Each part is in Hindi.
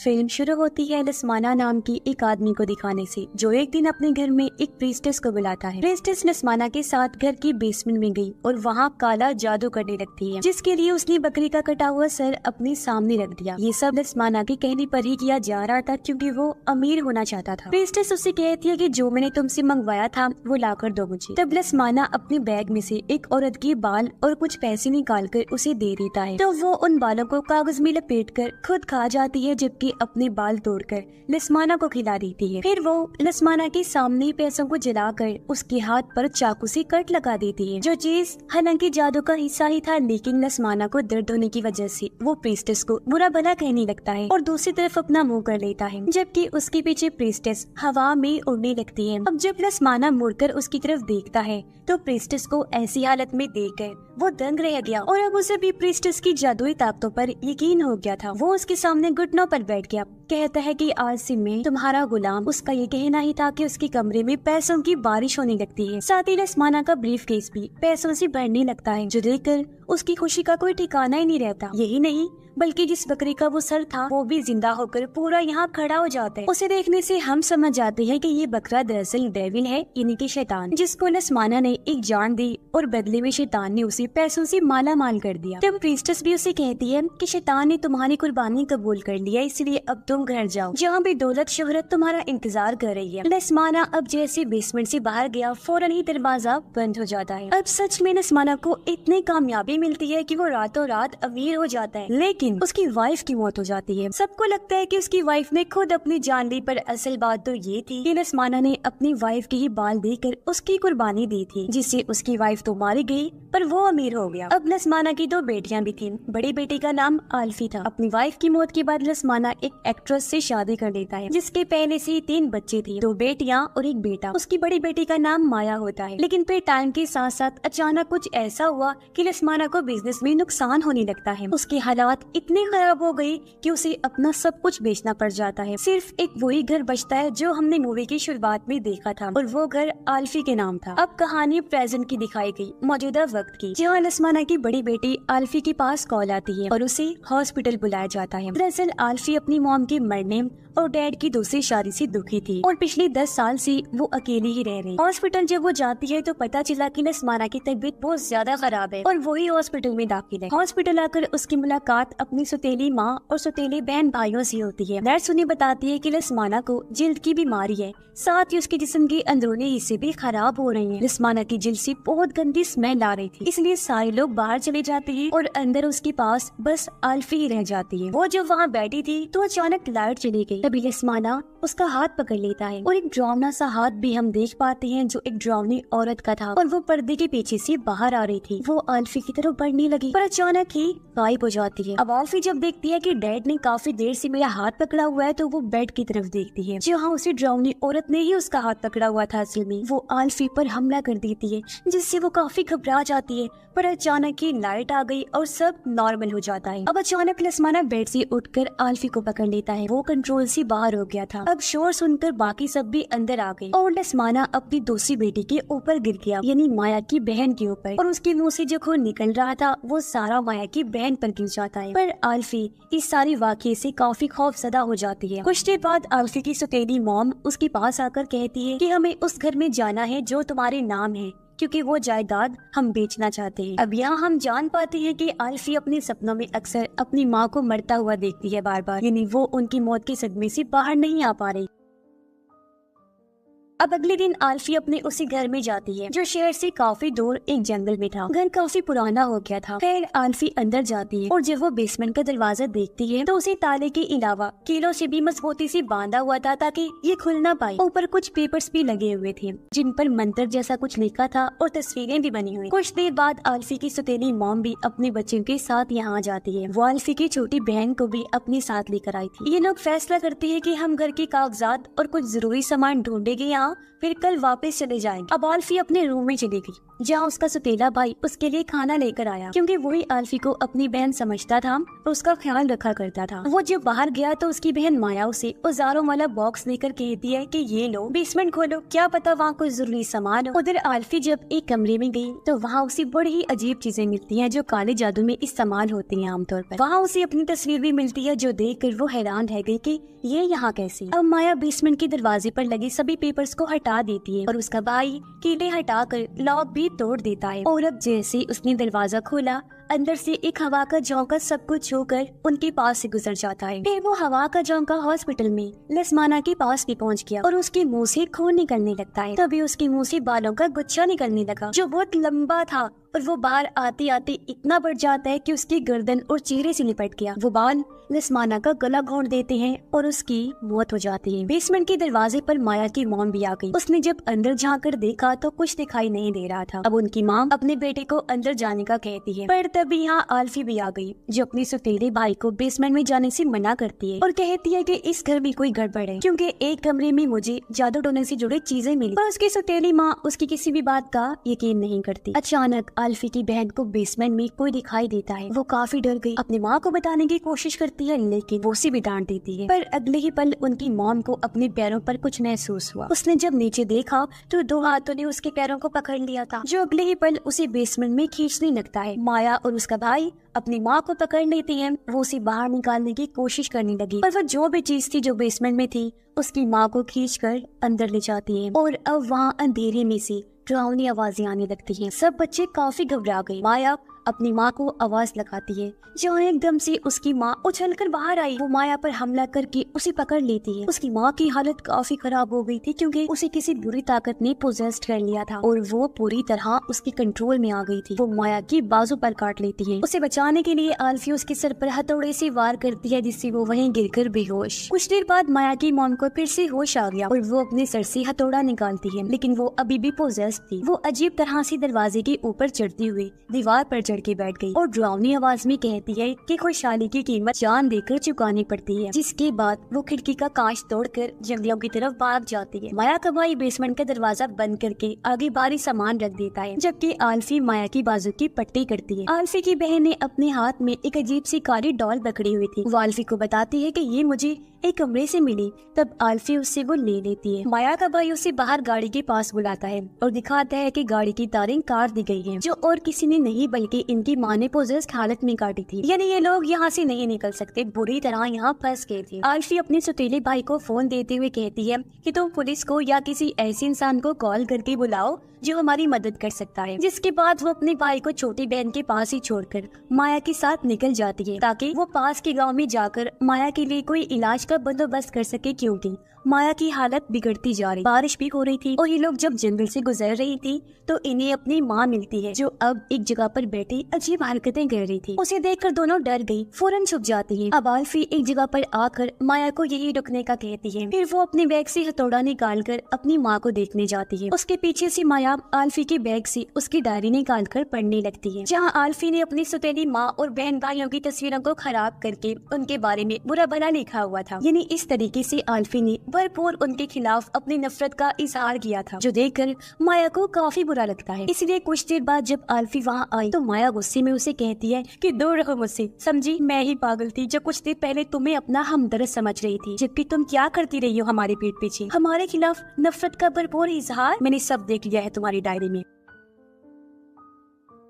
फिल्म शुरू होती है लस्माना नाम की एक आदमी को दिखाने से, जो एक दिन अपने घर में एक प्रीस्टेस को बुलाता है। प्रीस्टेस लस्माना के साथ घर की बेसमेंट में गई और वहाँ काला जादू करने लगती है, जिसके लिए उसने बकरी का कटा हुआ सर अपने सामने रख दिया। ये सब लस्माना के कहने पर ही किया जा रहा था, क्योंकि वो अमीर होना चाहता था। प्रीस्टेस उससे कहती है कि जो मैंने तुमसे मंगवाया था वो लाकर दो मुझे। तब लस्माना अपने बैग में से एक औरत के बाल और कुछ पैसे निकाल कर उसे दे देता है, तो वो उन बालों को कागज में लपेट कर खुद खा जाती है, जबकि अपने बाल तोड़कर लस्माना को खिला देती है। फिर वो लस्माना के सामने पैसों को जलाकर उसके हाथ पर चाकू से कट लगा देती है, जो चीज हालांकि जादू का हिस्सा ही था, लेकिन लस्माना को दर्द होने की वजह से वो प्रीस्टेस को बुरा भला कहने लगता है और दूसरी तरफ अपना मुंह कर लेता है, जबकि उसके पीछे प्रीस्टेस हवा में उड़ने लगती है। अब जब लस्माना मुड़कर उसकी तरफ देखता है तो प्रीस्टेस को ऐसी हालत में देखकर वो दंग रह गया और अब उसे भी प्रीस्टेस की जादुई ताकतों पर यकीन हो गया था। वो उसके सामने घुटनों पर बैठ गया, कहता है कि आज से मैं तुम्हारा गुलाम। उसका ये कहना ही था कि उसके कमरे में पैसों की बारिश होने लगती है। साथ ही लस्माना का ब्रीफ केस भी पैसों से भरने लगता है, जो देखकर उसकी खुशी का कोई ठिकाना ही नहीं रहता। यही नहीं बल्कि जिस बकरी का वो सर था वो भी जिंदा होकर पूरा यहाँ खड़ा हो जाता है। उसे देखने से हम समझ जाते हैं कि ये बकरा दरअसल डेविल है, यानी कि शैतान, जिसको लस्माना ने एक जान दी और बदले में शैतान ने उसे पैसों से माला माल कर दिया। तब प्रीस्टेस भी उसे कहती है कि शैतान ने तुम्हारी कुर्बानी कबूल कर लिया, इसलिए अब तुम घर जाओ, जहाँ भी दौलत शोहरत तुम्हारा इंतजार कर रही है। लस्माना अब जैसे बेसमेंट से बाहर गया, फौरन ही दरवाजा बंद हो जाता है। अब सच में लस्माना को इतनी कामयाबी मिलती है कि वो रातों रात अमीर हो जाता है, लेकिन उसकी वाइफ की मौत हो जाती है। सबको लगता है कि उसकी वाइफ ने खुद अपनी जान ली, पर असल बात तो ये थी कि लस्माना ने अपनी वाइफ के ही बाल देकर उसकी कुर्बानी दी थी, जिससे उसकी वाइफ तो मारी गई पर वो अमीर हो गया। अब लस्माना की 2 बेटियां भी थी। बड़ी बेटी का नाम आल्फी था। अपनी वाइफ की मौत के बाद लस्माना एक एक्ट्रेस से शादी कर लेता है, जिसके पहले से 3 बच्चे थे, 2 बेटियां और 1 बेटा। उसकी बड़ी बेटी का नाम माया होता है, लेकिन फिर टाइम के साथ साथ अचानक कुछ ऐसा हुआ कि लस्माना को बिजनेस में नुकसान होने लगता है। उसके हालात इतने खराब हो गई कि उसे अपना सब कुछ बेचना पड़ जाता है। सिर्फ एक वही घर बचता है जो हमने मूवी की शुरुआत में देखा था, और वो घर आल्फी के नाम था। अब कहानी प्रेजेंट की दिखाई गई, मौजूदा वक्त की, जहाँ लस्माना की बड़ी बेटी आल्फी के पास कॉल आती है और उसे हॉस्पिटल बुलाया जाता है। दरअसल आल्फी अपनी मॉम के मरने और डैड की दूसरी शादी से दुखी थी और पिछले 10 साल से वो अकेली ही रह रही। हॉस्पिटल जब वो जाती है तो पता चला कि लस्माना की तबीयत बहुत ज्यादा खराब है और वही हॉस्पिटल में दाखिल है। हॉस्पिटल आकर उसकी मुलाकात अपनी सौतेली माँ और सौतेले बहन भाइयों से होती है। नर्स उन्हें बताती है कि लस्माना को जिल्द की बीमारी है, साथ ही उसके जिस्म के अंदरूनी हिस्से भी खराब हो रहे हैं। लस्माना की जिल्द से बहुत गंदी स्मेल आ रही थी, इसलिए सारे लोग बाहर चले जाते हैं और अंदर उसके पास बस आल्फी ही रह जाती है। वो जब वहाँ बैठी थी तो अचानक लाइट चली गई। तभी लस्माना उसका हाथ पकड़ लेता है और एक डरावना सा हाथ भी हम देख पाते हैं, जो एक डरावनी औरत का था और वो पर्दे के पीछे से बाहर आ रही थी। वो आल्फी की तरफ बढ़ने लगी पर अचानक ही गायब हो जाती है। अब आल्फी जब देखती है कि डैड ने काफी देर से मेरा हाथ पकड़ा हुआ है, तो वो बेड की तरफ देखती है, जहाँ उसी डरावनी औरत ने ही उसका हाथ पकड़ा हुआ था। असल में वो आल्फी पर हमला कर देती है, जिससे वो काफी घबरा जाती है, पर अचानक ही लाइट आ गई और सब नॉर्मल हो जाता है। अब अचानक लस्माना बेड से उठकर आल्फी को पकड़ लेता है। वो कंट्रोल से बाहर हो गया था। अब शोर सुनकर बाकी सब भी अंदर आ गए और लस्माना अपनी दूसरी बेटी के ऊपर गिर गया, यानी माया की बहन के ऊपर, और उसके मुंह से जो खून निकल रहा था वो सारा माया की बहन पर गिर जाता है। पर आल्फी इस सारी वाकये से काफी खौफजदा हो जाती है। कुछ देर बाद आल्फी की सौतेली मॉम उसके पास आकर कहती है कि हमें उस घर में जाना है जो तुम्हारे नाम है, क्योंकि वो जायदाद हम बेचना चाहते हैं। अब यहाँ हम जान पाते हैं कि आल्फी अपने सपनों में अक्सर अपनी माँ को मरता हुआ देखती है बार बार, यानी वो उनकी मौत के सदमे से बाहर नहीं आ पा रही। अब अगले दिन आल्फी अपने उसी घर में जाती है, जो शहर से काफी दूर एक जंगल में था। घर काफी पुराना हो गया था। फिर आल्फी अंदर जाती है और जब वो बेसमेंट का दरवाजा देखती है तो उसे ताले के अलावा कीलों से भी मजबूती से बांधा हुआ था, ताकि ये खुल ना पाए। ऊपर कुछ पेपर्स भी लगे हुए थे, जिन पर मंत्र जैसा कुछ लिखा था और तस्वीरें भी बनी हुई। कुछ देर बाद आल्फी की सौतेली मॉम भी अपने बच्चों के साथ यहाँ आ जाती है। वो आल्फी की छोटी बहन को भी अपने साथ लेकर आई थी। ये लोग फैसला करते हैं कि हम घर के कागजात और कुछ जरूरी सामान ढूंढेंगे यहाँ, फिर कल वापस चले जाएंगे। अब आल्फी अपने रूम में चली गई, जहाँ उसका सौतेला भाई उसके लिए खाना लेकर आया, क्योंकि वही आल्फी को अपनी बहन समझता था और उसका ख्याल रखा करता था। वो जब बाहर गया तो उसकी बहन माया उसे औजारों वाला बॉक्स देकर कहती है कि ये लो, बेसमेंट खोलो, क्या पता वहाँ कोई जरूरी सामान हो। उधर आल्फी जब एक कमरे में गई तो वहाँ उसे बड़ी ही अजीब चीजें मिलती हैं जो काले जादू में इस्तेमाल होती हैं आमतौर पर। वहाँ उसे अपनी तस्वीर भी मिलती है जो देखकर वो हैरान रह गई कि ये यहाँ कैसे। अब माया बेसमेंट के दरवाजे पर लगे सभी पेपर्स को हटा देती है और उसका भाई कीले हटाकर लॉक भी तोड़ देता है। और अब जैसे उसने दरवाजा खोला, अंदर से एक हवा का झोंका सब कुछ छूकर उनके पास से गुजर जाता है। फिर वो हवा का झोंका हॉस्पिटल में लसमाना के पास भी पहुंच गया और उसके मुंह से खून निकलने लगता है। तभी उसके मुंह से बालों का गुच्छा निकलने लगा जो बहुत लंबा था और वो बाहर आते आते इतना बढ़ जाता है कि उसकी गर्दन और चेहरे से लिपट गया। वो बाल लसमाना का गला घोंट देते हैं और उसकी मौत हो जाती है। बेसमेंट के दरवाजे पर माया की मॉम भी आ गई। उसने जब अंदर झांक कर देखा तो कुछ दिखाई नहीं दे रहा था। अब उनकी माँ अपने बेटे को अंदर जाने का कहती है, पर तभी यहाँ आल्फी भी आ गई जो अपने सौतेले भाई को बेसमेंट में जाने से मना करती है और कहती है कि इस घर में कोई गड़बड़ है, क्योंकि एक कमरे में मुझे जादू टोने से जुड़े चीजें मिली। पर उसकी सौतेली माँ उसकी किसी भी बात का यकीन नहीं करती। अचानक आल्फी की बहन को बेसमेंट में कोई दिखाई देता है। वो काफी डर गई, अपनी माँ को बताने की कोशिश करती है लेकिन वो उसे भी डांट देती है। पर अगले ही पल उनकी मॉम को अपने पैरों पर कुछ महसूस हुआ। उसने जब नीचे देखा तो 2 हाथों ने उसके पैरों को पकड़ लिया था जो अगले ही पल उसे बेसमेंट में खींचने लगता है। माया और उसका भाई अपनी माँ को पकड़ लेते हैं। वो उसे बाहर निकालने की कोशिश करने लगी, पर वो जो भी चीज थी जो बेसमेंट में थी उसकी माँ को खींचकर अंदर ले जाती है। और अब वहाँ अंधेरे में से डरावनी आवाजें आने लगती हैं। सब बच्चे काफी घबरा गए। माया अपनी माँ को आवाज लगाती है जो एकदम से उसकी माँ उछलकर बाहर आई। वो माया पर हमला करके उसे पकड़ लेती है। उसकी माँ की हालत काफी खराब हो गई थी क्योंकि उसे किसी बुरी ताकत ने पोजेस्ड कर लिया था और वो पूरी तरह उसके कंट्रोल में आ गई थी। वो माया की बाजू पर काट लेती है। उसे बचाने के लिए आल्फी उसके सर पर हथौड़े से वार करती है जिससे वो वहीं गिरकर बेहोश। कुछ देर बाद माया की मॉम को फिर से होश आ गया और वो अपने सर से हथौड़ा निकालती है, लेकिन वो अभी भी पोजेस्ड थी। वो अजीब तरह से दरवाजे के ऊपर चढ़ती हुई दीवार पर चढ़ के बैठ गई और डरावनी आवाज में कहती है कि खुशहाली की कीमत जान देकर चुकानी पड़ती है। जिसके बाद वो खिड़की का कांच तोड़कर जंगलों की तरफ भाग जाती है। माया का भाई बेसमेंट का दरवाजा बंद करके आगे भारी सामान रख देता है, जबकि आल्फी माया की बाजू की पट्टी करती है। आल्फी की बहन ने अपने हाथ में एक अजीब सी काली डॉल पकड़ी हुई थी। वो आल्फी को बताती है कि ये मुझे एक कमरे से मिली। तब आल्फी उससे वो ले लेती है। माया का भाई उसे बाहर गाड़ी के पास बुलाता है और दिखाता है कि गाड़ी की तारें काट दी गई हैं, जो और किसी ने नहीं बल्कि इनकी माँ ने पोजेस्ड हालत में काटी थी। यानी ये लोग यहाँ से नहीं निकल सकते, बुरी तरह यहाँ फंस गए थे। आल्फी अपने सौतेले भाई को फोन देते हुए कहती है कि तुम पुलिस को या किसी ऐसे इंसान को कॉल करके बुलाओ जो हमारी मदद कर सकता है। जिसके बाद वो अपने भाई को छोटी बहन के पास ही छोड़कर माया के साथ निकल जाती है ताकि वो पास के गांव में जाकर माया के लिए कोई इलाज का बंदोबस्त कर सके, क्योंकि माया की हालत बिगड़ती जा रही। बारिश भी हो रही थी और ये लोग जब जंगल से गुजर रही थी तो इन्हें अपनी माँ मिलती है जो अब एक जगह पर बैठी अजीब हरकतें कर रही थी। उसे देखकर दोनों डर गई, फौरन छुप जाती है। अब आल्फी एक जगह पर आकर माया को यही रुकने का कहती है। फिर वो अपने बैग से हथौड़ा निकाल कर अपनी माँ को देखने जाती है। उसके पीछे से माया आल्फी के बैग से उसकी डायरी निकाल कर पढ़ने लगती है, जहाँ आल्फी ने अपनी सौतेली माँ और बहन भाइयों की तस्वीरों को खराब करके उनके बारे में बुरा भला लिखा हुआ था। यानी इस तरीके से आल्फी ने भरपूर उनके खिलाफ अपनी नफरत का इजहार किया था, जो देखकर माया को काफी बुरा लगता है। इसलिए कुछ देर बाद जब आल्फी वहाँ आई तो माया गुस्से में उसे कहती है कि दूर रहो मुझसे, समझी, मैं ही पागल थी जो कुछ देर पहले तुम्हें अपना हमदर्द समझ रही थी, जबकि तुम क्या करती रही हो हमारे पीठ पीछे, हमारे खिलाफ नफरत का भरपूर इजहार। मैंने सब देख लिया है तुम्हारी डायरी में।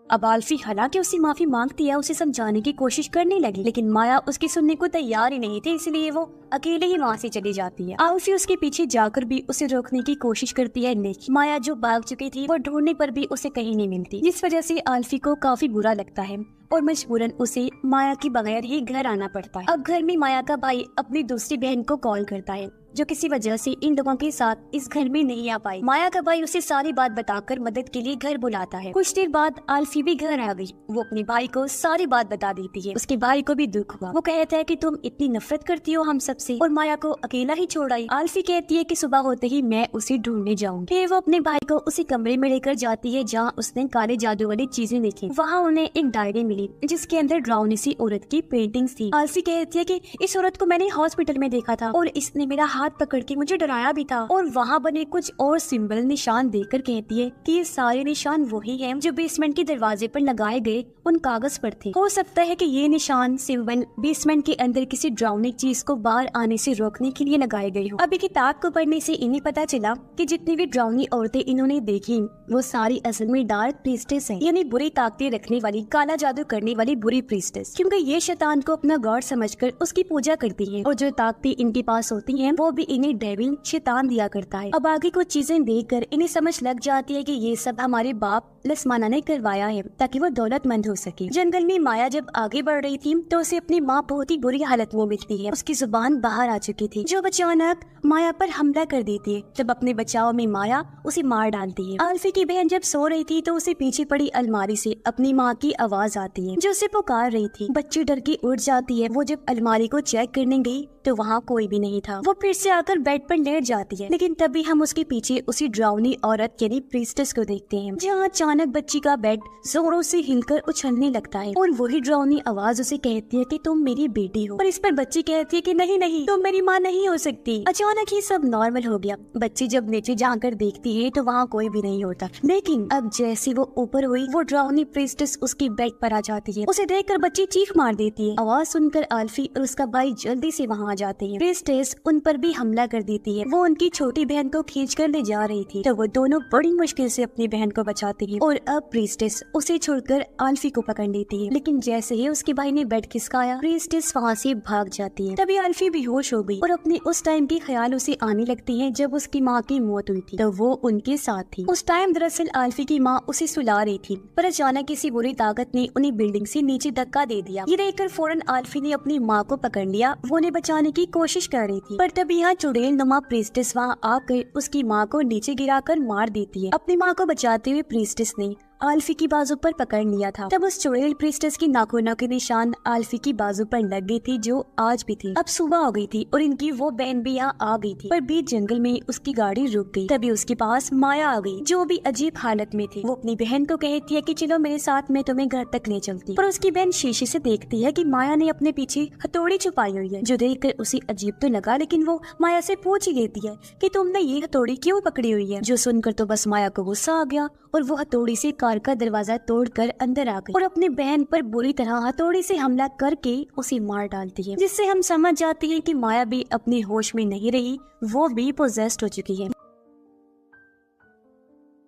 अब आल्फी हालांकि उससे माफी मांगती है, उसे समझाने की कोशिश करने लगी, लेकिन माया उसकी सुनने को तैयार ही नहीं थी, इसलिए वो अकेले ही वहाँ से चली जाती है। आल्फी उसके पीछे जाकर भी उसे रोकने की कोशिश करती है, लेकिन माया जो भाग चुकी थी वो ढूंढने पर भी उसे कहीं नहीं मिलती, जिस वजह से आल्फी को काफी बुरा लगता है और मजबूरन उसे माया के बगैर ही घर आना पड़ता है। अब घर में माया का भाई अपनी दूसरी बहन को कॉल करता है जो किसी वजह से इन लोगों के साथ इस घर में नहीं आ पाई। माया का भाई उसे सारी बात बताकर मदद के लिए घर बुलाता है। कुछ देर बाद आल्फी भी घर आ गई। वो अपने भाई को सारी बात बता देती है। उसके भाई को भी दुख हुआ। वो कहता है कि तुम इतनी नफरत करती हो हम सब से और माया को अकेला ही छोड़ आई। आल्फी कहती है कि सुबह होते ही मैं उसे ढूंढने जाऊंगी। फिर वो अपने भाई को उसी कमरे में लेकर जाती है जहाँ उसने काले जादू वाली चीजें देखी। वहाँ उन्हें एक डायरी मिली जिसके अंदर ड्राउनी सी औरत की पेंटिंग्स थी। आल्फी कहती है कि इस औरत को मैंने हॉस्पिटल में देखा था और इसने मेरा हाथ पकड़ के मुझे डराया भी था। और वहाँ बने कुछ और सिंबल निशान देखकर कहती है कि ये सारे निशान वही हैं जो बेसमेंट के दरवाजे पर लगाए गए उन कागज पर थे। हो सकता है कि ये निशान सिंबल बेसमेंट के अंदर किसी ड्राउनिंग चीज को बाहर आने से रोकने के लिए लगाए गए हों। अभी किताब को पढ़ने से इन्हें पता चला कि जितनी भी ड्राउनी औरतें इन्होंने देखी वो सारी असल में डार्क प्रीस्टेस हैं, यानी बुरी ताकतें रखने वाली, काला जादू करने वाली बुरी प्रीस्टेस, क्योंकि ये शैतान को अपना गॉड समझकर उसकी पूजा करती हैं और जो ताकतें इनके पास होती हैं वो भी इन्हें डेविल शैतान दिया करता है। अब आगे कुछ चीजें देखकर इन्हें समझ लग जाती है कि ये सब हमारे बाप लसमाना ने करवाया है ताकि वो दौलतमंद हो सके। जंगल में माया जब आगे बढ़ रही थी तो उसे अपनी माँ बहुत ही बुरी हालत में मिलती है। उसकी जुबान बाहर आ चुकी थी जो अचानक माया पर हमला कर देती है। जब अपने बचाव में माया उसे मार डालती है। आल्फी की बहन जब सो रही थी तो उसे पीछे पड़ी अलमारी से अपनी माँ की आवाज आती है जो उसे पुकार रही थी। बच्ची डर के उठ जाती है। वो जब अलमारी को चेक करने गई तो वहाँ कोई भी नहीं था। वो फिर से आकर बेड पर लेट जाती है, लेकिन तभी हम उसके पीछे उसी ड्राउनी औरत यानी प्रीस्टेस को देखते हैं जहाँ अचानक बच्ची का बेड जोरों से हिलकर उछलने लगता है और वही ड्राउनी आवाज उसे कहती है कि तुम मेरी बेटी हो। और इस पर बच्ची कहती है कि नहीं नहीं, तुम मेरी माँ नहीं हो सकती। अचानक ही सब नॉर्मल हो गया। बच्ची जब नीचे जाकर देखती है तो वहाँ कोई भी नहीं होता, लेकिन अब जैसे वो ऊपर हुई वो ड्राउनी प्रीस्टेस उसकी बेड पर आ जाती है। उसे देखकर बच्ची चीख मार देती है। आवाज सुनकर आल्फी और उसका भाई जल्दी से वहाँ जाते हैं। प्रीस्टेस उन पर भी हमला कर देती है। वो उनकी छोटी बहन को खींच कर ले जा रही थी तो वो दोनों बड़ी मुश्किल से अपनी बहन को बचाती है और अब प्रीस्टेस उसे छोड़कर आल्फी को पकड़ लेती है। लेकिन जैसे ही उसके भाई ने बेड खिसकाया प्रीस्टेस वहाँ से भाग जाती है। तभी आल्फी बेहोश हो गई और अपने उस टाइम के ख्याल उसे आने लगती है जब उसकी माँ की मौत हुई थी तो वो उनके साथ थी। उस टाइम दरअसल आल्फी की माँ उसे सुला रही थी पर अचानक किसी बुरी ताकत ने उन्हें बिल्डिंग से नीचे धक्का दे दिया। ये देखकर फौरन आल्फी ने अपनी माँ को पकड़ लिया। वो उन्हें बचाने की कोशिश कर रही थी पर तभी यहाँ चुड़ैल नुमा प्रीस्टेस वहाँ आकर उसकी माँ को नीचे गिराकर मार देती है। अपनी माँ को बचाते हुए प्रीस्टेस ने आल्फी की बाजू पर पकड़ लिया था। तब उस चुड़ैल प्रीस्टेस की नाखूनों के निशान आल्फी की बाजू पर लग गई थी जो आज भी थी। अब सुबह हो गई थी और इनकी वो बहन भी यहाँ आ गई थी पर बीच जंगल में उसकी गाड़ी रुक गई। तभी उसके पास माया आ गई जो भी अजीब हालत में थी। वो अपनी बहन को कहती है कि चलो मेरे साथ, मैं तुम्हें घर तक ले चलती। पर उसकी बहन शीशे से देखती है कि माया ने अपने पीछे हथौड़ी छुपाई हुई है जो देखकर उसे अजीब तो लगा, लेकिन वो माया से पूछ ही लेती है कि तुमने ये हथौड़ी क्यों पकड़ी हुई है। जो सुनकर तो बस माया को गुस्सा आ गया और वो हथौड़ी से कार का दरवाजा तोड़कर अंदर आ गई और अपनी बहन पर बुरी तरह हथौड़ी से हमला करके उसे मार डालती है, जिससे हम समझ जाते हैं कि माया भी अपने होश में नहीं रही, वो भी पोजेस्ड हो चुकी है।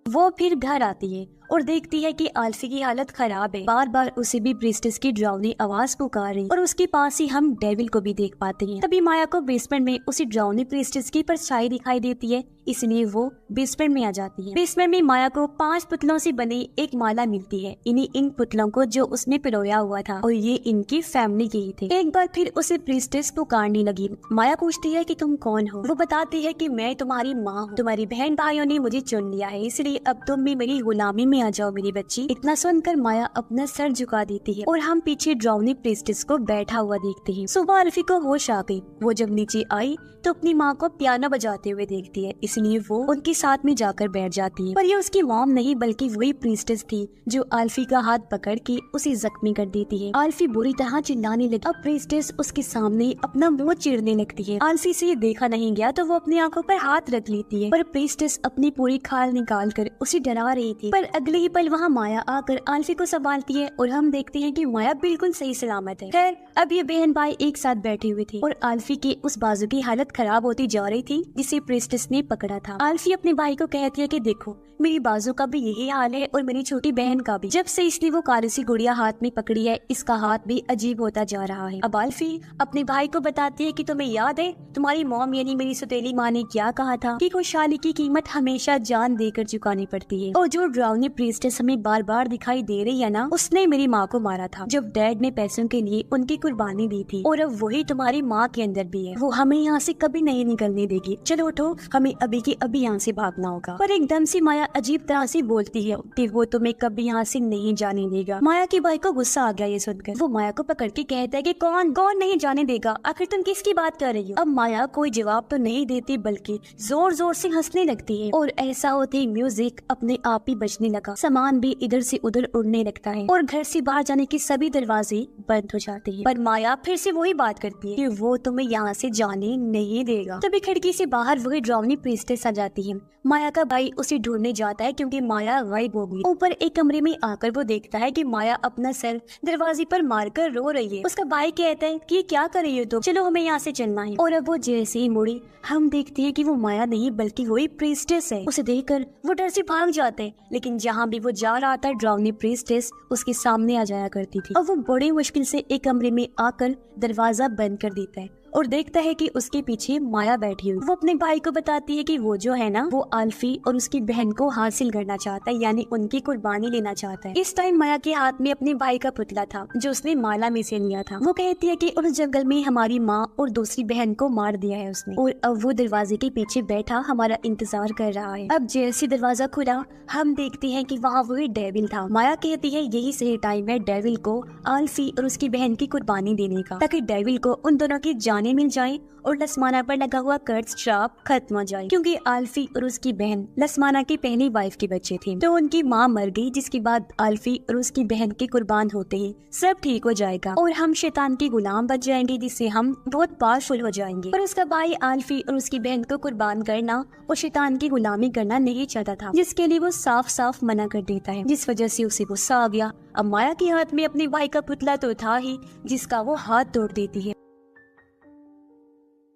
वो फिर घर आती है और देखती है कि आल्फी की हालत खराब है। बार बार उसे भी प्रीस्टेस की ड्राउनी आवाज पुकार रही और उसके पास ही हम डेविल को भी देख पाते हैं। तभी माया को बेसमेंट में उसी ड्राउनी प्रीस्टेस की परछाई दिखाई देती है, इसलिए वो बेसमेंट में आ जाती है। बेसमेंट में माया को 5 पुतलों से बनी एक माला मिलती है। इन पुतलों को जो उसने पिरोया हुआ था और ये इनकी फैमिली के ही थे। एक बार फिर उसे प्रीस्टेस पुकारने लगी। माया पूछती है कि तुम कौन हो। वो बताती है कि मैं तुम्हारी माँ हूँ, तुम्हारी बहन भाइयों ने मुझे चुन लिया है, इसलिए अब तुम भी मेरी गुलामी में आ जाओ मेरी बच्ची। इतना सुनकर माया अपना सर झुका देती है और हम पीछे ड्राउनी प्रीस्टेस को बैठा हुआ देखते हैं। सुबह आल्फी को होश आ गई। वो जब नीचे आई तो अपनी माँ को पियानो बजाते हुए देखती है, इसलिए वो उनके साथ में जाकर बैठ जाती है। पर ये उसकी मॉम नहीं बल्कि वही प्रीस्टेस थी जो आल्फी का हाथ पकड़ के उसे जख्मी कर देती है। आल्फी बुरी तरह चिल्लाने लगी। अब प्रीस्टेस उसके सामने अपना मुंह चीरने लगती है। आल्फी से ये देखा नहीं गया तो वो अपनी आंखों पर हाथ रख लेती है, पर प्रीस्टेस अपनी पूरी खाल निकाल कर उसे डरा रही थी। पर अगले ही पल वहाँ माया आकर आल्फी को संभालती है और हम देखते हैं कि माया बिल्कुल सही सलामत है। खैर अब ये बहन भाई एक साथ बैठे हुए थे और आल्फी के उस बाजू की हालत खराब होती जा रही थी जिसे प्रीस्टेस ने पकड़ा था। आल्फी अपने भाई को कहती है कि देखो मेरी बाजू का भी यही हाल है और मेरी छोटी बहन का भी। जब से इसने वो काली सी गुड़िया हाथ में पकड़ी है इसका हाथ भी अजीब होता जा रहा है। अब आल्फी अपने भाई को बताती है कि तुम्हें याद है तुम्हारी मॉम यानी मेरी सौतेली माँ ने क्या कहा था कि खुशहाली की कीमत हमेशा जान देकर चुकानी पड़ती है। और जो ड्राउनी प्रीस्टेस हमें बार बार दिखाई दे रही है ना, उसने मेरी माँ को मारा था जब डैड ने पैसों के लिए उनकी कुर्बानी दी थी, और अब वही तुम्हारी माँ के अंदर भी है। वो हमें यहाँ से कभी नहीं निकलने देगी। चलो उठो, हमें अभी के अभी यहाँ से भागना होगा। पर एकदम से माया अजीब तरह से बोलती है कि वो तुम्हें कभी यहाँ से नहीं जाने देगा। माया की भाई को गुस्सा आ गया ये सुनकर। वो माया को पकड़ के कहता है कि कौन कौन नहीं जाने देगा, आखिर तुम किसकी बात कर रही हो। अब माया कोई जवाब तो नहीं देती बल्कि जोर जोर से हंसने लगती है, और ऐसा होते ही म्यूजिक अपने आप ही बजने लगा, सामान भी इधर से उधर उड़ने लगता है और घर से बाहर जाने के सभी दरवाजे बंद हो जाते हैं। पर माया फिर से वही बात करती है कि वो तुम्हें यहाँ से जाने नहीं देगा। तभी खिड़की से बाहर वही ड्राउनी प्रीस्टेस आ जाती है। माया का भाई उसे ढूंढने जाता है क्योंकि माया गायब हो गई। ऊपर एक कमरे में आकर वो देखता है कि माया अपना सर दरवाजे पर मारकर रो रही है। उसका भाई कहता है कि क्या कर रही हो तुम, चलो हमें यहाँ से चलना है। और अब वो जैसे ही मुड़ी, हम देखते हैं कि वो माया नहीं बल्कि वही प्रीस्टेस है। उसे देखकर वो डर से भाग जाते हैं, लेकिन जहाँ भी वो जा रहा था ड्राउनी प्रीस्टेस उसके सामने आ जाया करती थी। अब वो बड़ी मुश्किल से एक कमरे में आकर दरवाजा बंद कर देता है और देखता है कि उसके पीछे माया बैठी हुई। वो अपने भाई को बताती है कि वो जो है ना, वो आल्फी और उसकी बहन को हासिल करना चाहता है, यानी उनकी कुर्बानी लेना चाहता है। इस टाइम माया के हाथ में अपने भाई का पुतला था जो उसने माला में से लिया था। वो कहती है कि उस जंगल में हमारी माँ और दूसरी बहन को मार दिया है उसने, और अब वो दरवाजे के पीछे बैठा हमारा इंतजार कर रहा है। अब जैसे दरवाजा खुला, हम देखते हैं कि वहाँ वही डेविल था। माया कहती है यही सही टाइम है डेविल को आल्फी और उसकी बहन की कुर्बानी देने का, ताकि डेविल को उन दोनों की जान मिल जाए और लसमाना पर लगा हुआ कर्ज श्राप खत्म हो जाए। क्योंकि आल्फी और उसकी बहन लसमाना की पहली वाइफ के बच्चे थे, तो उनकी माँ मर गई, जिसके बाद आल्फी और उसकी बहन के कुर्बान होते ही सब ठीक हो जाएगा और हम शैतान के गुलाम बच जाएंगे, जिससे हम बहुत पावरफुल हो जाएंगे। पर उसका भाई आल्फी और उसकी बहन को कुर्बान करना और शैतान की गुलामी करना नहीं चाहता था, जिसके लिए वो साफ साफ मना कर देता है, जिस वजह से उसे गुस्सा आ गया। अब माया के हाथ में अपने भाई का पुतला तो था ही, जिसका वो हाथ तोड़ देती है।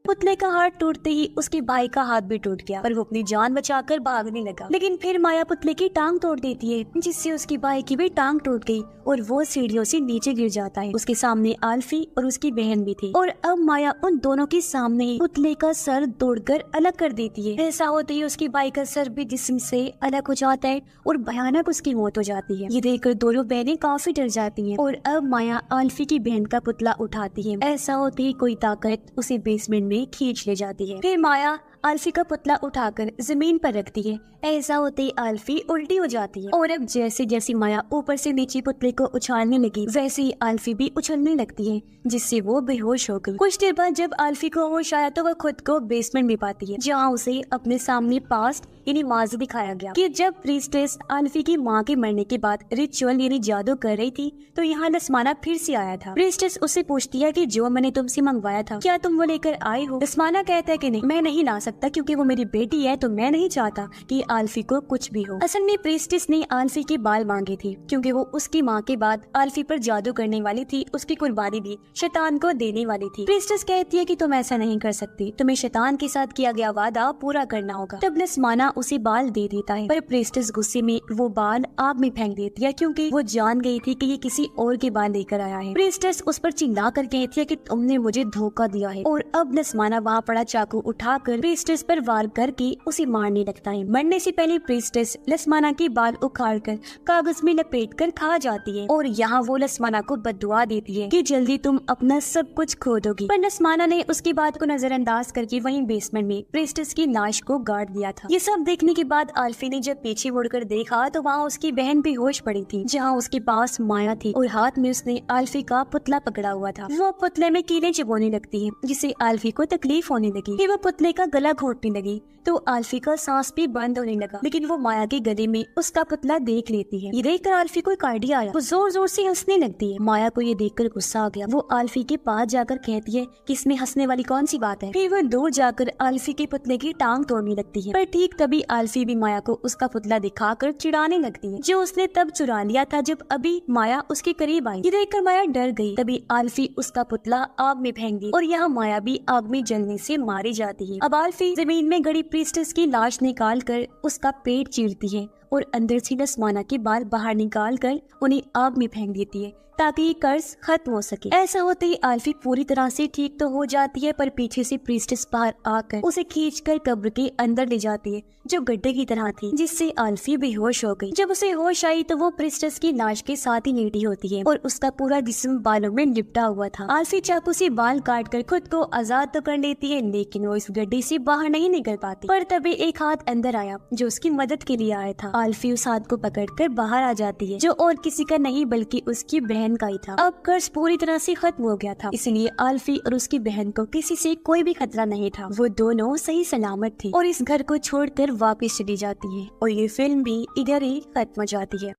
पुतले का हाथ टूटते ही उसके भाई का हाथ भी टूट गया, पर वो अपनी जान बचाकर भागने लगा। लेकिन फिर माया पुतले की टांग तोड़ देती है, जिससे उसके भाई की भी टांग टूट गई और वो सीढ़ियों से नीचे गिर जाता है। उसके सामने आल्फी और उसकी बहन भी थी, और अब माया उन दोनों के सामने ही पुतले का सर तोड़कर अलग कर देती है। ऐसा होते ही उसके भाई का सर भी जिस्म से अलग हो जाता है और भयानक उसकी मौत हो जाती है। ये देखकर दोनों बहनें काफी डर जाती हैं, और अब माया आल्फी की बहन का पुतला उठाती है। ऐसा होते ही कोई ताकत उसे बेसमेंट में खींच ले जाती है। फिर माया आल्फी का पुतला उठाकर जमीन पर रखती है। ऐसा होते ही आल्फी उल्टी हो जाती है, और अब जैसे जैसे माया ऊपर से नीचे पुतले को उछालने लगी, वैसे ही आल्फी भी उछलने लगती है, जिससे वो बेहोश हो गई। कुछ देर बाद जब आल्फी को होश आया तो वह खुद को बेसमेंट में पाती है, जहाँ उसे अपने सामने पास्ट यानी माजी दिखाया गया कि जब प्रीस्टेस आल्फी की माँ के मरने के बाद रिचुअल यानी जादू कर रही थी, तो यहाँ लसमाना फिर से आया था। प्रीस्टेस उससे पूछती है कि जो मैंने तुमसे मंगवाया था क्या तुम वो लेकर आए हो। लसमाना कहता है कि नहीं, मैं नहीं ला सकता क्योंकि वो मेरी बेटी है, तो मैं नहीं चाहता कि आल्फी को कुछ भी हो। असल में प्रीस्टेस ने आल्फी के बाल मांगे थे क्योंकि वो उसकी माँ के बाद आल्फी पर जादू करने वाली थी, उसकी कुर्बानी भी शैतान को देने वाली थी। प्रीस्टेस कहती है कि तुम ऐसा नहीं कर सकती, तुम्हें शैतान के साथ किया गया वादा पूरा करना होगा। तब लसमाना उसे बाल दे देता है, पर प्रीस्टेस गुस्से में वो बाल आग में फेंक देती है क्योंकि वो जान गई थी कि ये किसी और के बाल लेकर आया है। प्रीस्टेस उस पर चिल्ला कर कहती है कि तुमने मुझे धोखा दिया है, और अब लसमाना वहाँ पड़ा चाकू उठाकर प्रीस्टेस पर वार करके उसे मारने लगता है। मरने से पहले प्रीस्टेस लसमाना के बाल उखाड़कर कागज में लपेटकर खा जाती है, और यहाँ वो लसमाना को बद्दुआ देती है कि जल्दी तुम अपना सब कुछ खो दोगी। पर लसमाना ने उसकी बात को नजरअंदाज करके वहीं बेसमेंट में प्रीस्टेस की लाश को गाड़ दिया था। ये सब देखने के बाद आल्फी ने जब पीछे मुड़कर देखा तो वहाँ उसकी बहन बेहोश पड़ी थी, जहाँ उसके पास माया थी और हाथ में उसने आल्फी का पुतला पकड़ा हुआ था। वो पुतले में कीड़े चुभोने लगती है, जिससे आल्फी को तकलीफ होने लगी। फिर वो पुतले का गला घोटने लगी तो आल्फी का सांस भी बंद होने लगा, लेकिन वो माया के गले में उसका पुतला देख लेती है। ये देखकर आल्फी को एक आइडिया आया, वो जोर जोर से हंसने लगती है। माया को ये देखकर गुस्सा आ गया। वो आल्फी के पास जाकर कहती है कि इसमें हंसने वाली कौन सी बात है। फिर वो दूर जाकर आल्फी के पुतले की टांग तोड़ने लगती है, पर ठीक तभी आल्फी भी माया को उसका पुतला दिखाकर चिढ़ाने लगती है, जो उसने तब चुरा लिया था जब अभी माया उसके करीब आई। ये देखकर माया डर गई। तभी आल्फी उसका पुतला आग में फेंक दी और यहाँ माया भी आग में जलने से मारी जाती है। अब आल्फी जमीन में गड़ी प्रीस्टेस की लाश निकाल कर उसका पेट चीरती है और अंदर से नस्माना के बाल बाहर निकाल कर उन्हें आग में फेंक देती है ताकि ये कर्ज खत्म हो सके। ऐसा होते ही आल्फी पूरी तरह से ठीक तो हो जाती है, पर पीछे से प्रीस्टेस बाहर आकर उसे खींचकर कब्र के अंदर ले जाती है जो गड्ढे की तरह थी, जिससे आल्फी बेहोश हो गई। जब उसे होश आई तो वो प्रीस्टेस की लाश के साथ ही लेटी होती है और उसका पूरा जिस्म बालों में लिपटा हुआ था। आल्फी चाकू से बाल काट कर खुद को आजाद तो कर लेती है, लेकिन वो इस गड्ढे से बाहर नहीं निकल पाती। पर तभी एक हाथ अंदर आया जो उसकी मदद के लिए आया था। आल्फी उस हाथ को पकड़कर बाहर आ जाती है, जो और किसी का नहीं बल्कि उसकी बहन का ही था। अब कर्ज पूरी तरह से खत्म हो गया था, इसलिए आल्फी और उसकी बहन को किसी से कोई भी खतरा नहीं था। वो दोनों सही सलामत थी और इस घर को छोड़कर वापस चली जाती है और ये फिल्म भी इधर ही खत्म हो जाती है।